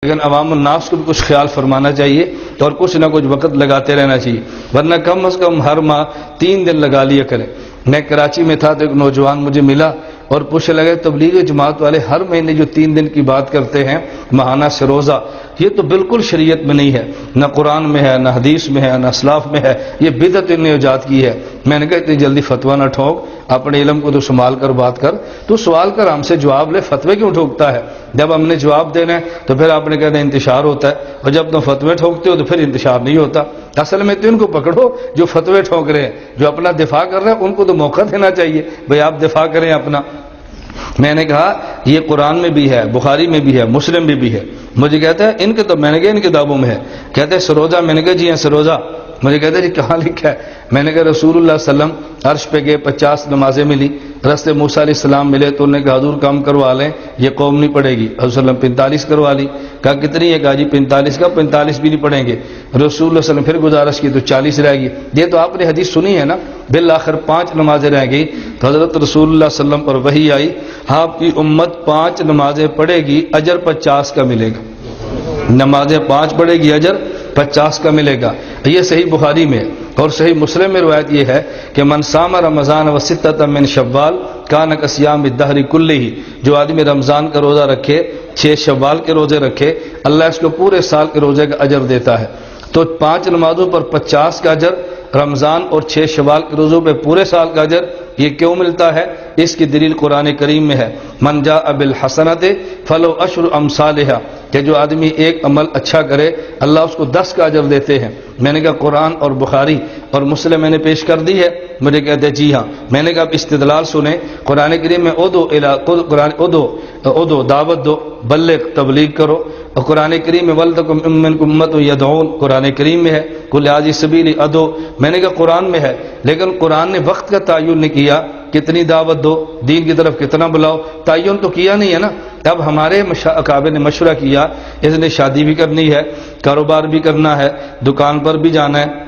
لیکن عوام الناس کو بھی کچھ خیال فرمانا چاہیے اور کچھ نہ کچھ وقت لگاتے رہنا چاہیے، ورنہ کم از کم ہر ماہ 3 دن لگا لیا کریں۔ میں کراچی میں تھا تو ایک نوجوان مجھے ملا اور پوچھنے لگے تبلیغ جماعت والے ہر مہینے جو 3 دن کی بات کرتے ہیں ماہانہ سے روزہ، یہ تو بالکل شریعت میں نہیں ہے، نہ قرآن میں ہے، نہ حدیث میں ہے، نہ اسلاف میں ہے، یہ بدعت نے ایجاد کی ہے۔ میں نے کہا اتنی جلدی فتویٰ نہ ٹھوک، اپنے علم کو تو سنبھال کر بات کر، تو سوال کر ہم سے جواب لے، فتوے کیوں ٹھوکتا ہے؟ جب ہم نے جواب دینا ہے تو پھر آپ نے کہنا انتشار ہوتا ہے، اور جب تم فتوے ٹھوکتے ہو تو پھر انتشار نہیں ہوتا۔ اصل میں تو ان کو پکڑو جو فتوے ٹھوک رہے ہیں، جو اپنا دفاع کر رہے ہیں ان کو تو موقع دینا چاہیے، بھئی آپ دفاع کریں اپنا۔ میں نے کہا یہ قرآن میں بھی ہے، بخاری میں بھی ہے، مسلم میں بھی ہے۔ مجھے کہتا ہے ان کے تو، میں نے کہا ان کتابوں میں ہے، کہتے ہیں سروزہ، میں نے کہا جی ہاں سروزہ، مجھے کہتے ہیں جی کہاں لکھا ہے؟ میں نے کہا رسول اللہ صلی اللہ علیہ وسلم عرش پہ گئے، 50 نمازیں ملی، رستے موسیٰ علیہ السلام ملے تو انہوں نے کہا حضور کم کروا لیں، یہ قوم نہیں پڑھے گی۔ حضور صلی اللہ علیہ وسلم 45 کروا لی، کہا کتنی ہے؟ کہا جی 45 کا 45 بھی نہیں پڑھیں گے۔ رسول اللہ صلی اللہ علیہ وسلم پھر گزارش کی تو 40 رہ گئی۔ یہ تو آپ نے حدیث سنی ہے نا، بالآخر 5 نمازیں رہ گئی تو حضرت رسول اللہ صلی اللہ علیہ وسلم پر وحی آئی، آپ کی امت 5 نمازیں پڑھے گی، اجر 50 کا ملے گا۔ نمازیں 5 پڑھے گی، اجر 50 کا ملے گا۔ یہ صحیح بخاری میں اور صحیح مسلم میں روایت یہ ہے کہ من صام رمضان و ستۃ من شوال کان کصیام الدہر کلہ، جو آدمی رمضان کا روزہ رکھے، 6 شوال کے روزے رکھے، اللہ اس کو پورے سال کے روزے کا اجر دیتا ہے۔ تو 5 نمازوں پر 50 کا اجر، رمضان اور 6 شوال کے روزوں پہ پورے سال کا اجر، یہ کیوں ملتا ہے؟ اس کی دلیل قرآن کریم میں ہے، من جاء بالحسنۃ فلو عشر امثالھا، کہ جو آدمی ایک عمل اچھا کرے اللہ اس کو 10 کا اجر دیتے ہیں۔ میں نے کہا قرآن اور بخاری اور مسلم میں نے پیش کر دی ہے؟ مجھے کہتے ہیں جی ہاں۔ میں نے کہا استدلال سنیں، قرآن کریم میں ادو دعوت دو، بلغ تبلیغ کرو، اور قرآن کریم میں ولتکم منکم امۃ یدعون، قرآن کریم میں ہے، قل ھذہ سبیلی ادعو، میں نے کہا قرآن میں ہے، لیکن قرآن نے وقت کا تعین نہیں کیا، کتنی دعوت دو، دین کی طرف کتنا بلاؤ، تعین تو کیا نہیں ہے نا۔ اب ہمارے اکابر نے مشورہ کیا، اس نے شادی بھی کرنی ہے، کاروبار بھی کرنا ہے، دکان پر بھی جانا ہے،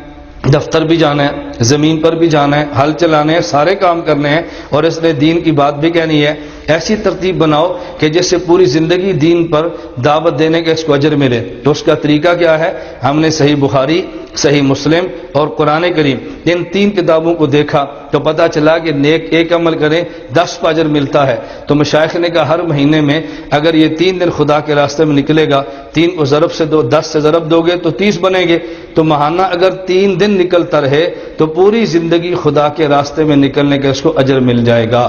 دفتر بھی جانا ہے، زمین پر بھی جانا ہے، ہل چلانے ہیں، سارے کام کرنے ہیں، اور اس نے دین کی بات بھی کہنی ہے۔ ایسی ترتیب بناؤ کہ جس سے پوری زندگی دین پر دعوت دینے کا اس کو اجر ملے۔ تو اس کا طریقہ کیا ہے؟ ہم نے صحیح بخاری، صحیح مسلم اور قرآن کریم ان 3 کتابوں کو دیکھا تو پتہ چلا کہ نیک ایک عمل کریں 10 کا اجر ملتا ہے۔ تو مشائخ نے کہا ہر مہینے میں اگر یہ 3 دن خدا کے راستے میں نکلے گا، 3 کو ضرب سے دو، 10 سے ضرب دو گے تو 30 بنیں گے، تو ماہانہ اگر 3 دن نکلتا رہے تو پوری زندگی خدا کے راستے میں نکلنے کا اس کو اجر مل جائے گا،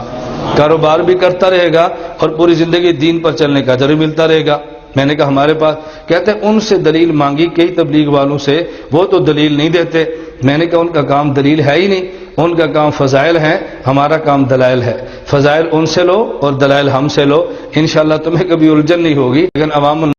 کاروبار بھی کرتا رہے گا اور پوری زندگی دین پر چلنے کا اجر بھی ملتا رہے گا۔ میں نے کہا ہمارے پاس، کہتے ہیں ان سے دلیل مانگی کئی تبلیغ والوں سے، وہ تو دلیل نہیں دیتے۔ میں نے کہا ان کا کام دلیل ہے ہی نہیں، ان کا کام فضائل ہیں، ہمارا کام دلائل ہے۔ فضائل ان سے لو اور دلائل ہم سے لو، انشاءاللہ تمہیں کبھی الجھن نہیں ہوگی۔ لیکن عوام